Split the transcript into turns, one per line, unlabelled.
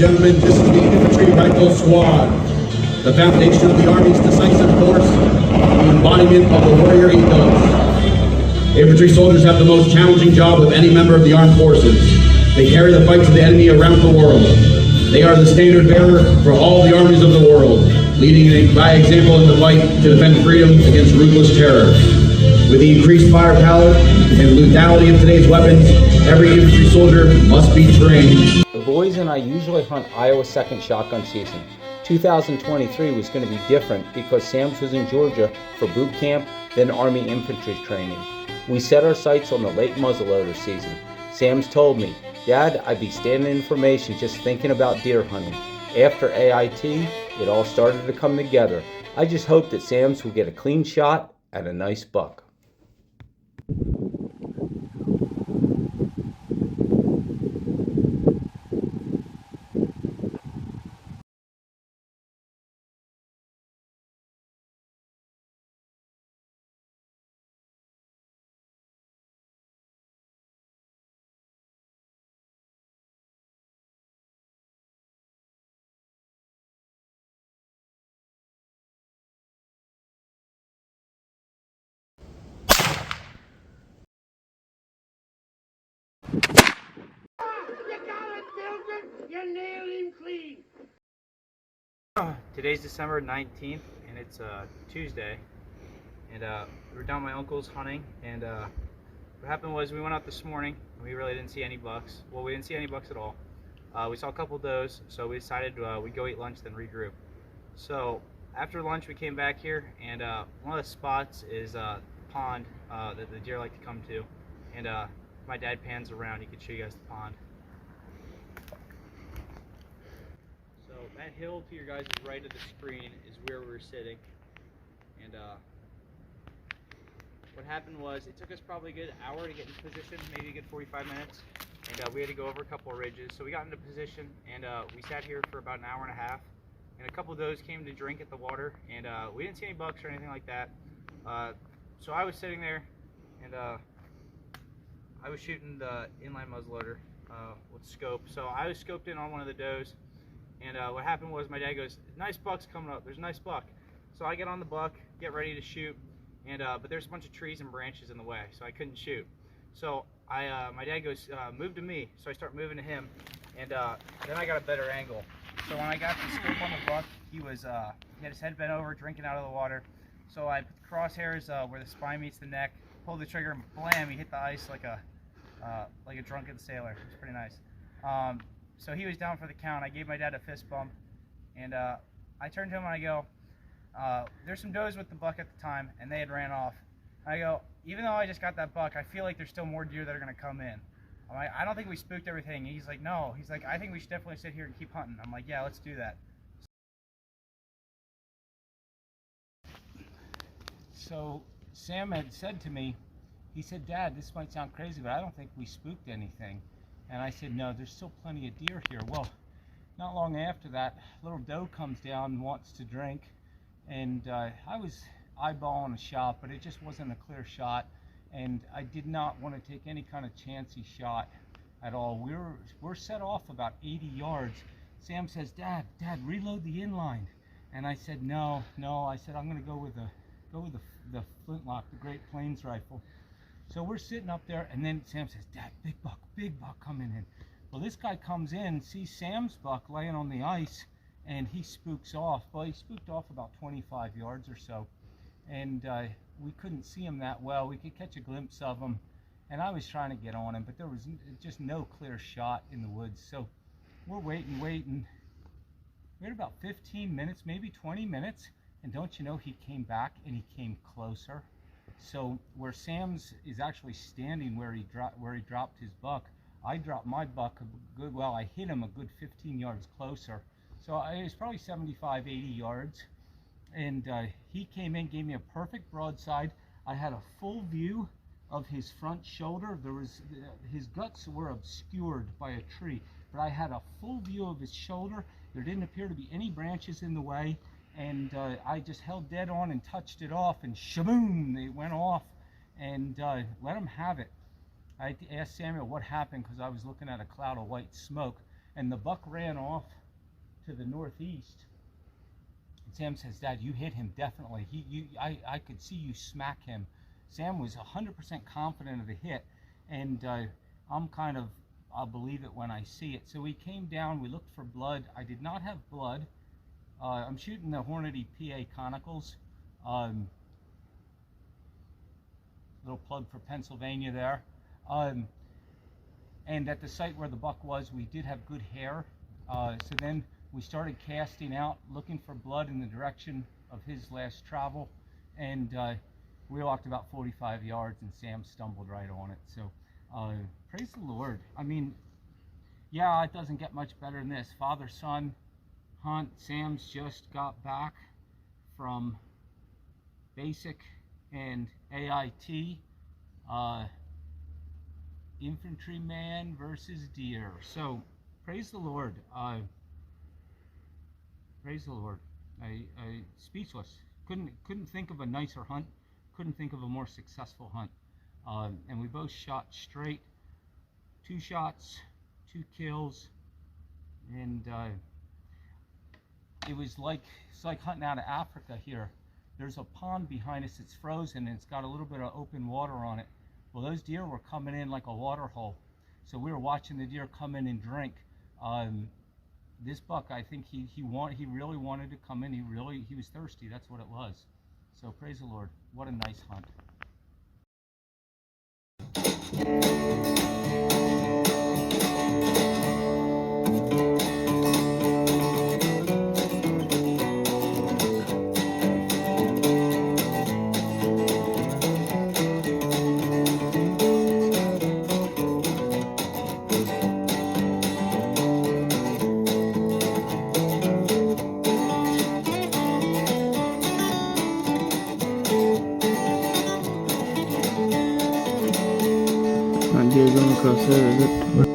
gentlemen, this is the Infantry Rifle Squad, the foundation of the Army's decisive force, the embodiment of the warrior ethos. Infantry soldiers have the most challenging job of any member of the armed forces. They carry the fight to the enemy around the world. They are the standard bearer for all the armies of the world, leading by example in the fight to defend freedom against ruthless terror. With the increased firepower and lethality of today's weapons, every infantry soldier must be trained.
The boys and I usually hunt Iowa 2nd shotgun season. 2023 was going to be different because Sam's was in Georgia for boot camp, then Army infantry training. We set our sights on the late muzzleloader season. Sam's told me, "Dad, I'd be standing in formation just thinking about deer hunting." After AIT, it all started to come together. I just hope that Sam's will get a clean shot at a nice buck.
You nailed him clean.
Today's December 19th and it's Tuesday, and we're down at my uncle's hunting, and what happened was we went out this morning and we really didn't see any bucks. Well, we didn't see any bucks at all. We saw a couple does, so we decided we'd go eat lunch then regroup. So after lunch we came back here, and one of the spots is a pond that the deer like to come to, and my dad pans around, he could show you guys the pond. So that hill to your guys' right of the screen is where we were sitting, and what happened was it took us probably a good hour to get into position, maybe a good 45 minutes, and we had to go over a couple of ridges. So we got into position, and we sat here for about an hour and a half, and a couple of those came to drink at the water, and we didn't see any bucks or anything like that. So I was sitting there, and I was shooting the inline muzzleloader with scope. So I was scoped in on one of the does, and what happened was my dad goes, "Nice buck's coming up, there's a nice buck." So I get on the buck, get ready to shoot, and but there's a bunch of trees and branches in the way, so I couldn't shoot. So my dad goes, "Move to me." So I start moving to him, and then I got a better angle. So when I got the scope on the buck, he had his head bent over, drinking out of the water. So I put the crosshairs where the spine meets the neck, pulled the trigger, and blam, he hit the ice like a drunken sailor. It was pretty nice. So he was down for the count. I gave my dad a fist bump, and I turned to him and I go, there's some does with the buck at the time, and they had ran off. I go, even though I just got that buck, I feel like there's still more deer that are going to come in. I'm like, I don't think we spooked everything. He's like, no. He's like, I think we should definitely sit here and keep hunting. I'm like, yeah, let's do that.
So Sam had said to me, he said, "Dad, this might sound crazy, but I don't think we spooked anything." And I said, "No, there's still plenty of deer here." Well, not long after that, little doe comes down and wants to drink, and I was eyeballing a shot, but it just wasn't a clear shot, and I did not want to take any kind of chancy shot at all. We're set off about 80 yards. Sam says, Dad, reload the inline." And I said, no. I said, I'm going to go with the flintlock, the Great Plains rifle. So we're sitting up there, and then Sam says, "Dad, big buck coming in." Well, this guy comes in, sees Sam's buck laying on the ice, and he spooks off. Well, he spooked off about 25 yards or so, and we couldn't see him that well. We could catch a glimpse of him, and I was trying to get on him, but there was just no clear shot in the woods. So we're waiting. We had about 15 minutes, maybe 20 minutes, and don't you know, he came back and he came closer. So where Sam's is actually standing where he dropped his buck, I dropped my buck I hit him a good 15 yards closer. So it was probably 75, 80 yards. And he came in, gave me a perfect broadside. I had a full view of his front shoulder. His guts were obscured by a tree, but I had a full view of his shoulder. There didn't appear to be any branches in the way. And I just held dead on and touched it off, and shaboom, they went off, and let him have it. I asked Samuel what happened because I was looking at a cloud of white smoke, and the buck ran off to the northeast. And Sam says, "Dad, you hit him definitely. I could see you smack him." Sam was 100% confident of the hit, and I'm kind of, I'll believe it when I see it. So we came down, we looked for blood. I did not have blood. I'm shooting the Hornady PA Conicals. Little plug for Pennsylvania there. And at the site where the buck was, we did have good hair. So then we started casting out, looking for blood in the direction of his last travel. And we walked about 45 yards and Sam stumbled right on it. So praise the Lord. I mean, yeah, it doesn't get much better than this. Father-son hunt. Sam's just got back from basic and AIT. Infantryman versus deer. So praise the Lord. Praise the Lord. I speechless. Couldn't think of a nicer hunt. Couldn't think of a more successful hunt. And we both shot straight. 2 shots, 2 kills, and it's like hunting out of Africa here. There's a pond behind us. It's frozen and it's got a little bit of open water on it. Well, those deer were coming in like a water hole. So we were watching the deer come in and drink. This buck, I think he really wanted to come in. He was thirsty. That's what it was. So praise the Lord. What a nice hunt.
Dia gonna cross over.